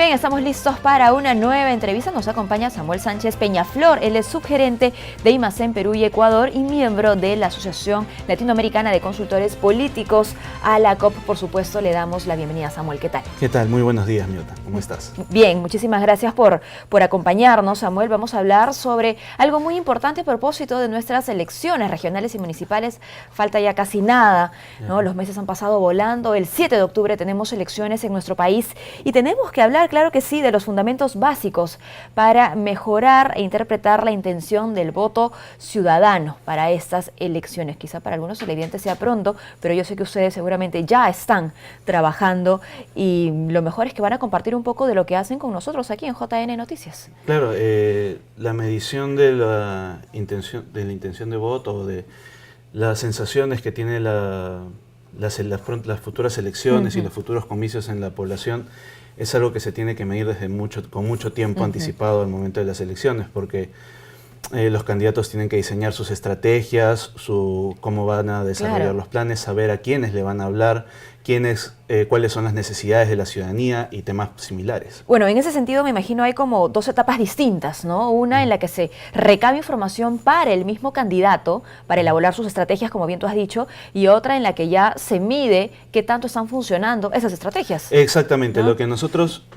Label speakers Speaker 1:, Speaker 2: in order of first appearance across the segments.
Speaker 1: bien, estamos listos para una nueva entrevista. Nos acompaña Samuel Sánchez Peñaflor. Él es subgerente de IMACEN Perú y Ecuador y miembro de la Asociación Latinoamericana de Consultores Políticos. A la COP, por supuesto, le damos la bienvenida. Samuel, ¿qué tal?
Speaker 2: ¿Qué tal? Muy buenos días, Miota. ¿Cómo estás?
Speaker 1: Bien, muchísimas gracias por acompañarnos, Samuel. Vamos a hablar sobre algo muy importante a propósito de nuestras elecciones regionales y municipales. Falta ya casi nada, ¿no? Los meses han pasado volando. El 7 de octubre tenemos elecciones en nuestro país y tenemos que hablar, claro que sí, de los fundamentos básicos para mejorar e interpretar la intención del voto ciudadano para estas elecciones. Quizá para algunos televidentes sea pronto, pero yo sé que ustedes seguramente ya están trabajando y lo mejor es que van a compartir un poco de lo que hacen con nosotros aquí en JN Noticias.
Speaker 2: Claro, la medición de la intención de voto o de las sensaciones que tiene las futuras elecciones y los futuros comicios en la población es algo que se tiene que medir con mucho tiempo anticipado al momento de las elecciones, porque los candidatos tienen que diseñar sus estrategias, cómo van a desarrollar los planes, saber a quiénes le van a hablar, cuáles son las necesidades de la ciudadanía y temas similares.
Speaker 1: Bueno, en ese sentido me imagino hay como dos etapas distintas, ¿no? Una en la que se recaba información para el mismo candidato, para elaborar sus estrategias, como bien tú has dicho, y otra en la que ya se mide qué tanto están funcionando esas estrategias.
Speaker 2: Exactamente,
Speaker 1: ¿no?
Speaker 2: Lo que nosotros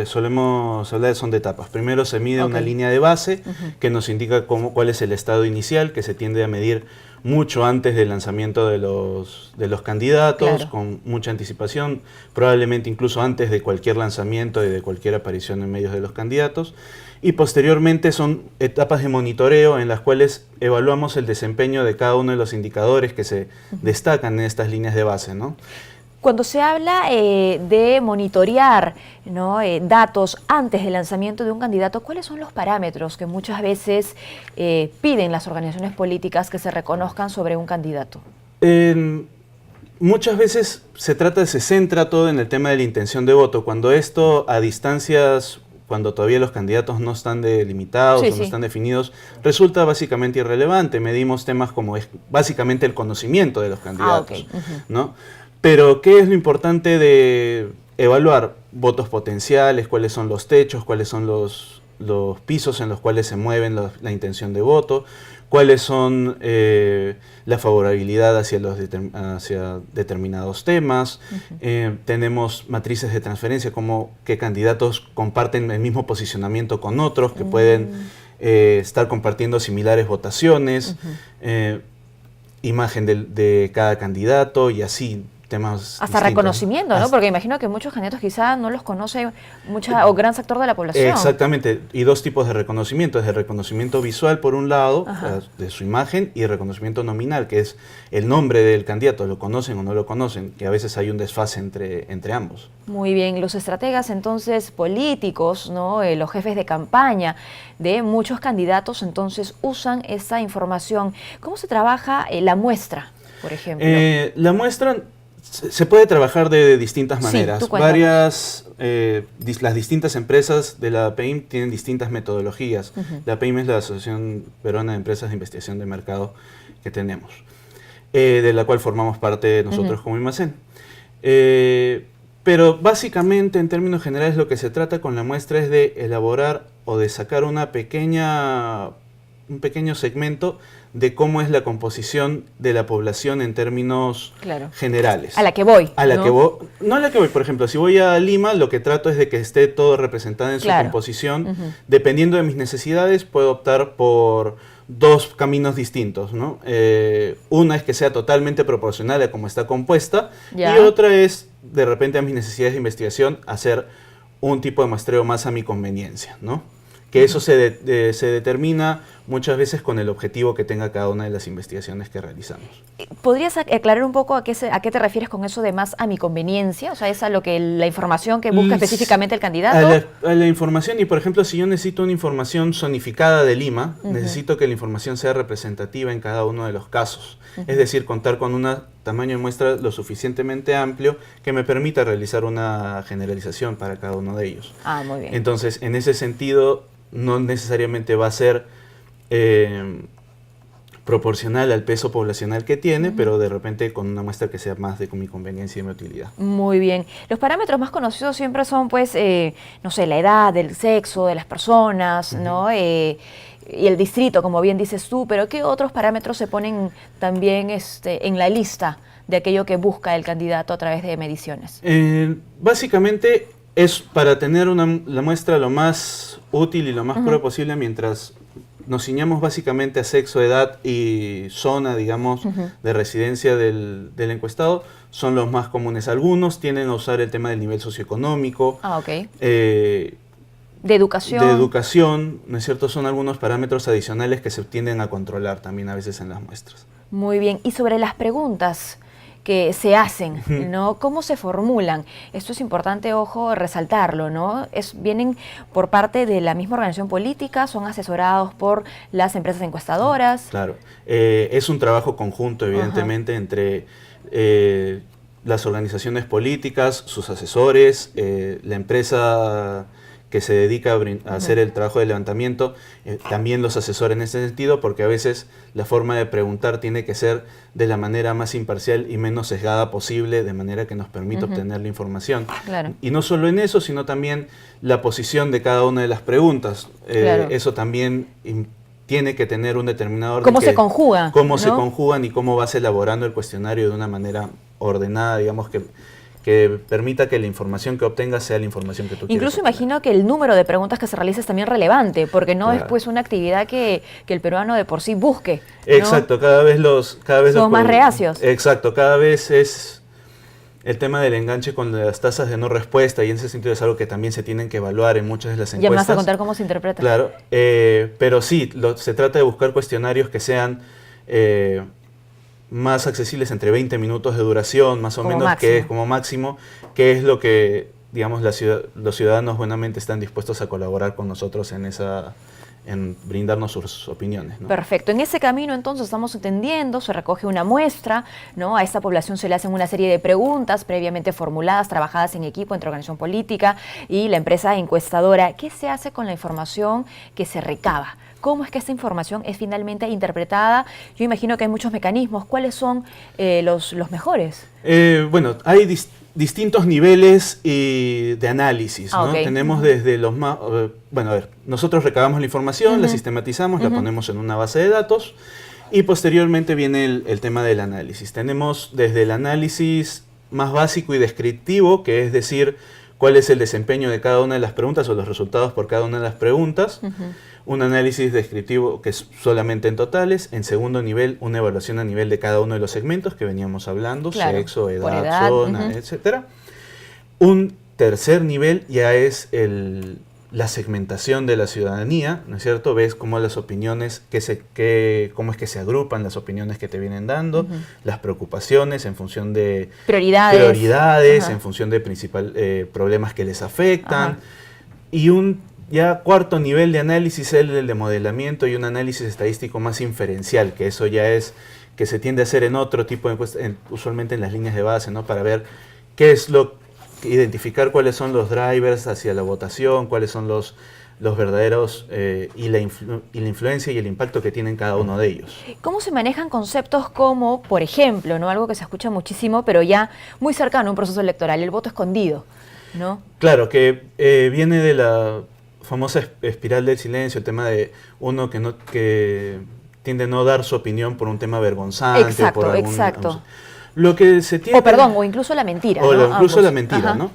Speaker 2: solemos hablar son de etapas. Primero se mide una línea de base que nos indica cuál es el estado inicial, que se tiende a medir mucho antes del lanzamiento de los candidatos, con mucha anticipación, probablemente incluso antes de cualquier lanzamiento y de cualquier aparición en medios de los candidatos. Y posteriormente son etapas de monitoreo en las cuales evaluamos el desempeño de cada uno de los indicadores que se destacan en estas líneas de base, ¿no?
Speaker 1: Cuando se habla de monitorear, ¿no? Datos antes del lanzamiento de un candidato, ¿cuáles son los parámetros que muchas veces piden las organizaciones políticas que se reconozcan sobre un candidato?
Speaker 2: Muchas veces se centra todo en el tema de la intención de voto. Cuando esto a distancias, cuando todavía los candidatos no están delimitados o no están definidos, resulta básicamente irrelevante. Medimos temas como básicamente el conocimiento de los candidatos, ¿no? Pero, ¿qué es lo importante de evaluar? Votos potenciales, cuáles son los techos, cuáles son los pisos en los cuales se mueven la intención de voto, cuáles son la favorabilidad hacia determinados temas. Tenemos matrices de transferencia, como que candidatos comparten el mismo posicionamiento con otros, que pueden estar compartiendo similares votaciones, imagen de cada candidato y así. Hasta
Speaker 1: reconocimiento, ¿no? Porque imagino que muchos candidatos quizá no los conoce o gran sector de la población.
Speaker 2: Exactamente, y dos tipos de reconocimiento. Es el reconocimiento visual por un lado, de su imagen, y el reconocimiento nominal, que es el nombre del candidato, lo conocen o no lo conocen, que a veces hay un desfase entre ambos.
Speaker 1: Muy bien, los estrategas entonces políticos, ¿no? Los jefes de campaña de muchos candidatos entonces usan esa información. ¿Cómo se trabaja la muestra, por ejemplo?
Speaker 2: La muestra se puede trabajar de distintas maneras. Las distintas empresas de la APIM tienen distintas metodologías. La APIM es la Asociación Peruana de Empresas de Investigación de Mercado que tenemos, de la cual formamos parte nosotros como IMACEN. Pero básicamente, en términos generales, lo que se trata con la muestra es de elaborar o de sacar un pequeño segmento de cómo es la composición de la población en términos generales.
Speaker 1: A la que voy.
Speaker 2: No a la que voy, por ejemplo, si voy a Lima, lo que trato es de que esté todo representado en su composición. Dependiendo de mis necesidades, puedo optar por dos caminos distintos, ¿no? Una es que sea totalmente proporcional a cómo está compuesta, y otra es, de repente, a mis necesidades de investigación, hacer un tipo de muestreo más a mi conveniencia, ¿no? Que eso se determina muchas veces con el objetivo que tenga cada una de las investigaciones que realizamos.
Speaker 1: ¿Podrías aclarar un poco a qué te refieres con eso de más a mi conveniencia? O sea, ¿es a la información que busca específicamente el candidato?
Speaker 2: A la información, y por ejemplo, si yo necesito una información zonificada de Lima, necesito que la información sea representativa en cada uno de los casos. Es decir, contar con un tamaño de muestra lo suficientemente amplio que me permita realizar una generalización para cada uno de ellos.
Speaker 1: Muy bien.
Speaker 2: Entonces, en ese sentido, no necesariamente va a ser proporcional al peso poblacional que tiene, pero de repente con una muestra que sea más de mi conveniencia y mi utilidad.
Speaker 1: Muy bien. Los parámetros más conocidos siempre son, pues, no sé, la edad, el sexo de las personas, ¿no? Y el distrito, como bien dices tú, pero ¿qué otros parámetros se ponen también en la lista de aquello que busca el candidato a través de mediciones?
Speaker 2: Básicamente es para tener la muestra lo más útil y lo más pura posible, mientras nos ciñamos básicamente a sexo, edad y zona, digamos, de residencia del encuestado, son los más comunes. Algunos tienden a usar el tema del nivel socioeconómico.
Speaker 1: De educación.
Speaker 2: De educación, ¿no es cierto? Son algunos parámetros adicionales que se tienden a controlar también a veces en las muestras.
Speaker 1: Muy bien. Y sobre las preguntas que se hacen, ¿no? ¿Cómo se formulan? Esto es importante, ojo, resaltarlo, ¿no? Vienen por parte de la misma organización política, son asesorados por las empresas encuestadoras.
Speaker 2: Claro. Es un trabajo conjunto, evidentemente, entre las organizaciones políticas, sus asesores, la empresa que se dedica a hacer el trabajo de levantamiento, también los asesora en ese sentido, porque a veces la forma de preguntar tiene que ser de la manera más imparcial y menos sesgada posible, de manera que nos permita obtener la información.
Speaker 1: Claro.
Speaker 2: Y no solo en eso, sino también la posición de cada una de las preguntas. Eso también tiene que tener un determinado orden.
Speaker 1: ¿Cómo se conjuga?
Speaker 2: Cómo se conjugan y cómo vas elaborando el cuestionario de una manera ordenada, digamos, que permita que la información que obtengas sea la información que tú quieres.
Speaker 1: Incluso imagino que el número de preguntas que se realiza es también relevante, porque no es pues una actividad que el peruano de por sí busque, ¿no?
Speaker 2: Exacto, cada vez
Speaker 1: somos más reacios.
Speaker 2: Exacto, cada vez es el tema del enganche con las tasas de no respuesta, y en ese sentido es algo que también se tienen que evaluar en muchas de las encuestas.
Speaker 1: Ya me vas a contar cómo se interpreta.
Speaker 2: Claro, pero sí, se trata de buscar cuestionarios que sean más accesibles, entre 20 minutos de duración, más o menos, máximo. Que es como máximo, que es lo que, digamos, los ciudadanos buenamente están dispuestos a colaborar con nosotros en brindarnos sus opiniones, ¿no?
Speaker 1: Perfecto. En ese camino, entonces, estamos entendiendo, se recoge una muestra, ¿no? A esta población se le hacen una serie de preguntas previamente formuladas, trabajadas en equipo entre organización política y la empresa encuestadora. ¿Qué se hace con la información que se recaba? ¿Cómo es que esta información es finalmente interpretada? Yo imagino que hay muchos mecanismos. ¿Cuáles son los mejores?
Speaker 2: Bueno, hay distintos niveles de análisis, ¿no? Tenemos desde los más... bueno, a ver, nosotros recabamos la información, la sistematizamos, la ponemos en una base de datos y posteriormente viene el tema del análisis. Tenemos desde el análisis más básico y descriptivo, que es decir, cuál es el desempeño de cada una de las preguntas o los resultados por cada una de las preguntas. Un análisis descriptivo que es solamente en totales. En segundo nivel, una evaluación a nivel de cada uno de los segmentos que veníamos hablando, claro, sexo, edad, zona, etcétera. Un tercer nivel ya es la segmentación de la ciudadanía, ¿no es cierto? Ves cómo las opiniones, cómo es que se agrupan las opiniones que te vienen dando, las preocupaciones en función de prioridades en función de problemas que les afectan. Y un ya cuarto nivel de análisis es el de modelamiento y un análisis estadístico más inferencial, que eso ya es que se tiende a hacer en otro tipo de encuestas, usualmente en las líneas de base, ¿no? Para ver identificar cuáles son los drivers hacia la votación, cuáles son los verdaderos y la influencia y el impacto que tienen cada uno de ellos.
Speaker 1: ¿Cómo se manejan conceptos como, por ejemplo, ¿no? Algo que se escucha muchísimo, pero ya muy cercano a un proceso electoral, el voto escondido, ¿no?
Speaker 2: Claro, que viene de la famosa espiral del silencio, el tema de uno que tiende a no dar su opinión por un tema vergonzante.
Speaker 1: Exacto, exacto.
Speaker 2: Lo que se tiende,
Speaker 1: o incluso la mentira.
Speaker 2: O
Speaker 1: ¿no?
Speaker 2: Incluso la mentira, ¿no?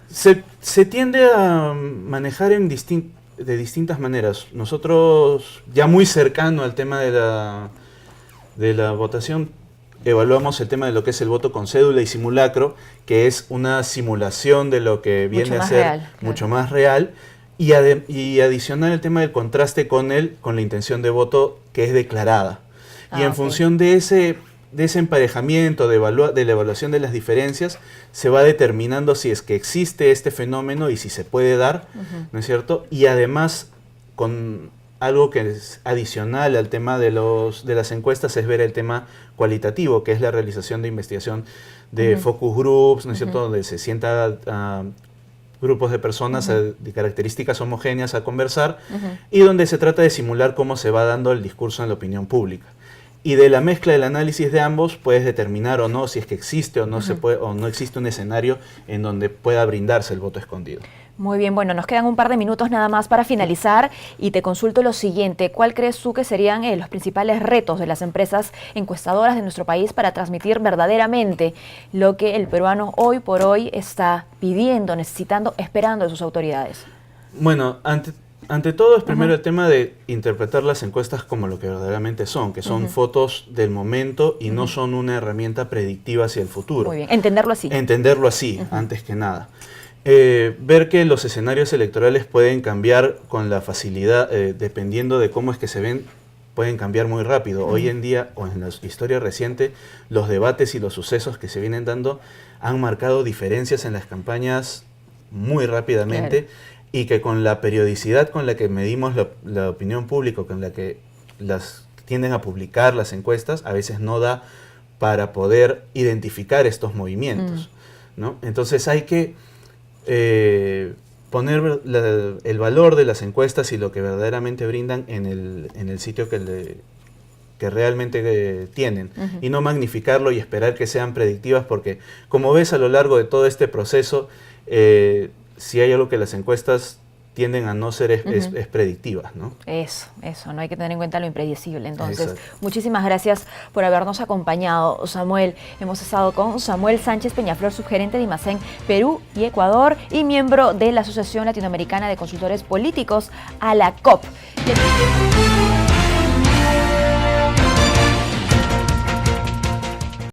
Speaker 2: Se tiende a manejar de distintas maneras. Nosotros, ya muy cercano al tema de la votación, evaluamos el tema de lo que es el voto con cédula y simulacro, que es una simulación de lo que viene a ser mucho más real, y adicionar el tema del contraste con la intención de voto que es declarada. Y en función de ese emparejamiento, de la evaluación de las diferencias, se va determinando si es que existe este fenómeno y si se puede dar, ¿no es cierto? Y además, con algo que es adicional al tema de las encuestas, es ver el tema cualitativo, que es la realización de investigación de focus groups, ¿no es cierto? Donde se sienta grupos de personas de características homogéneas a conversar y donde se trata de simular cómo se va dando el discurso en la opinión pública. y de la mezcla del análisis de ambos puedes determinar o no si es que existe o no se puede, o no existe un escenario en donde pueda brindarse el voto escondido.
Speaker 1: Muy bien, bueno, nos quedan un par de minutos nada más para finalizar y te consulto lo siguiente. ¿Cuál crees tú que serían los principales retos de las empresas encuestadoras de nuestro país para transmitir verdaderamente lo que el peruano hoy por hoy está pidiendo, necesitando, esperando de sus autoridades?
Speaker 2: Bueno, ante todo es primero el tema de interpretar las encuestas como lo que verdaderamente son, que son fotos del momento y no son una herramienta predictiva hacia el futuro.
Speaker 1: Muy bien, entenderlo así.
Speaker 2: Entenderlo así, antes que nada. Ver que los escenarios electorales pueden cambiar con la facilidad, dependiendo de cómo es que se ven, pueden cambiar muy rápido. Hoy en día, o en la historia reciente, los debates y los sucesos que se vienen dando han marcado diferencias en las campañas muy rápidamente, y que con la periodicidad con la que medimos la opinión pública, con la que las tienden a publicar las encuestas, a veces no da para poder identificar estos movimientos, ¿no? Entonces hay que poner el valor de las encuestas y lo que verdaderamente brindan en el sitio que realmente tienen, y no magnificarlo y esperar que sean predictivas, porque como ves a lo largo de todo este proceso, si hay algo que las encuestas tienden a no ser es predictivas, ¿no?
Speaker 1: Eso, no hay que tener en cuenta lo impredecible. Entonces,
Speaker 2: Exacto.
Speaker 1: Muchísimas gracias por habernos acompañado, Samuel. Hemos estado con Samuel Sánchez Peñaflor, subgerente de IMACEN Perú y Ecuador y miembro de la Asociación Latinoamericana de Consultores Políticos, ALACOP.